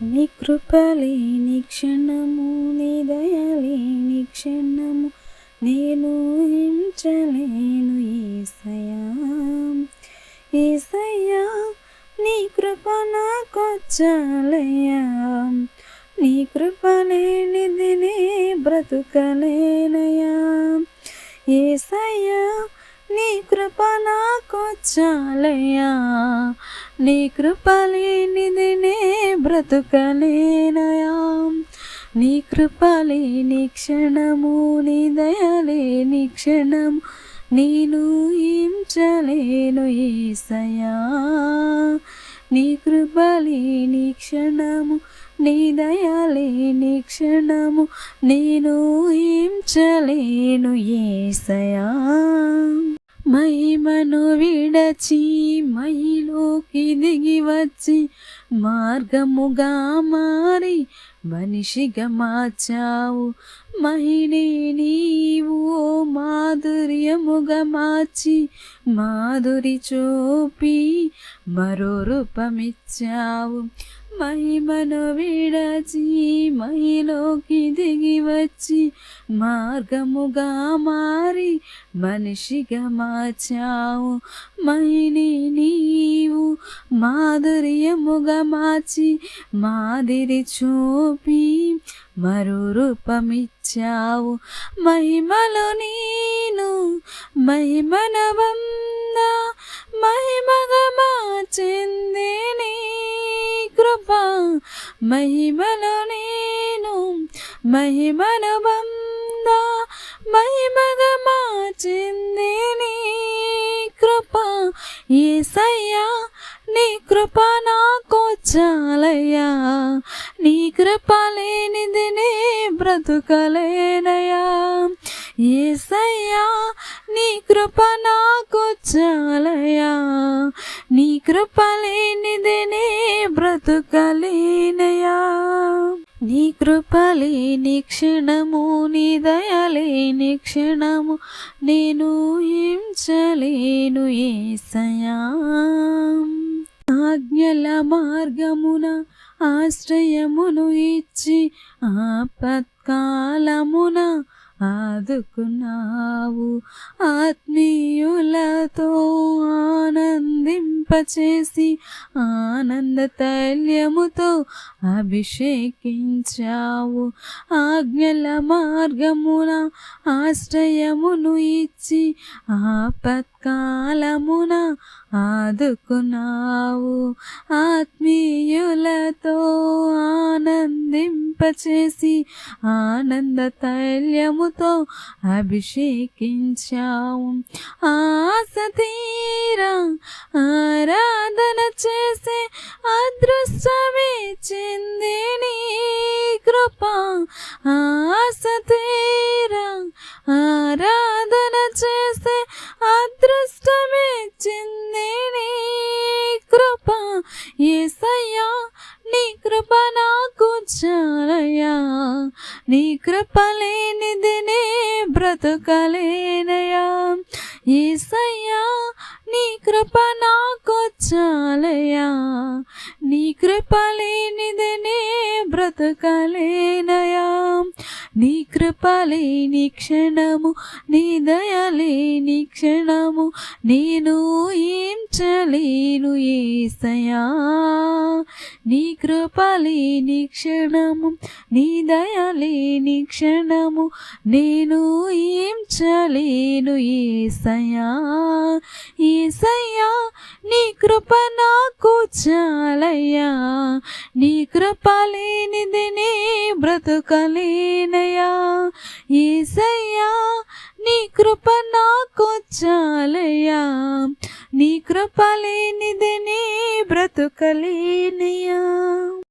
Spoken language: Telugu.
నీ కృపలేని క్షణము, నీ దయలేని క్షణము నేను హించలేను యేసయ్యా. యేసయ్యా నీ కృప నాకొచ్చాలయ్యా, నీ కృప లేనిది నే బ్రతుకలేనయ్యా. యేసయ్యా నీ కృప నాకొచ్చాలయ్యా, నీ కృప లేనిది నే బ్రతుకలేనయ్యా. నీ కృప లేని క్షణము, నీ దయలేని క్షణము నేను హించలేను యేసయ్యా. నీ కృప లేని క్షణము, నీ దయలేని క్షణము నేను హించలేను యేసయ్యా. మహిమను విడచి మహిలోకి దిగి వచ్చి మార్గముగా మారి మనిషిగా మార్చావు. మహిళే నీవు మాధుర్యముగా మార్చి మాధురి చూపి మరో రూపమిచ్చావు. మహిమను విడచి మహిలోకి దిగి వచ్చి మార్గముగా మారి మనిషిగా మార్చావు. మహిళే నీవు మాధుర్యముగా మార్చి మాదిరి చూపి మరో రూపమిచ్చావు. మహిమలో నేను మహిమను వంద మహిమగా మార్చింది నీ కృప. మహిమలో నేను మహిమను వంద మహిమగా మార్చింది నీ కృప. యేసయ్యా నీ కృప నాకొచ్చాలయ్యా, నీ కృప లేనిది నే బ్రతుకలేనయ్యా. యేసయ్యా నీ కృప నాకొచ్చాలయ్యా, నీ కృప లేనిది నే బ్రతుకలేనయ్యా. నీ కృప లేని క్షణము, నీ దయలేని క్షణము నేను హించలేను యేసయ్యా. ఆజ్ఞల మార్గమున ఆశ్రయమును ఇచ్చి ఆపత్కాలమున ఆదుకున్నావు. ఆత్మీయులతో ఆనందింపచేసి ఆనంద తైల్యముతో అభిషేకించావు. ఆజ్ఞల మార్గమున ఆశ్రయమును ఇచ్చి ఆపత్కాలమున ఆదుకున్నావు. ఆత్మీయులతో ఆనందింపచేసి ఆనంద తైల్యముతో అభిషేకించావు. ఆశ తీరా ఆరాధన చేసే అదృష్టమిచ్చింది నీ కృప. ఆశ తీరా ఆరాధన చేసే అదృష్టమిచ్చింది నీ కృప. యేసయ్యా నీ కృప నాకు చాలయ్యా, నీ కృప లేనిది నే బ్రతుకలేనయ్యా. యేసయ్యా నీ కృప నాకు చాలయ్యా, నీ కృప లేనిది నే బ్రతుకలేనయ్యా. నీ కృప లేని క్షణము, నీ దయ లేని క్షణము నేను హించలేను యేసయ్యా. నీ కృప లేని క్షణము, నీ దయ లేని క్షణము నేను హించలేను యేసయ్యా. యేసయ్యా నీ కృప నాకు చాలయ్యా, నీ కృప లేనిది నే బ్రతుకలేనయ్యా. యేసయ్యా నీ కృప నాకు చాలయ్యా, నీ కృప లేనిది నే బ్రతుకలేనయ్యా.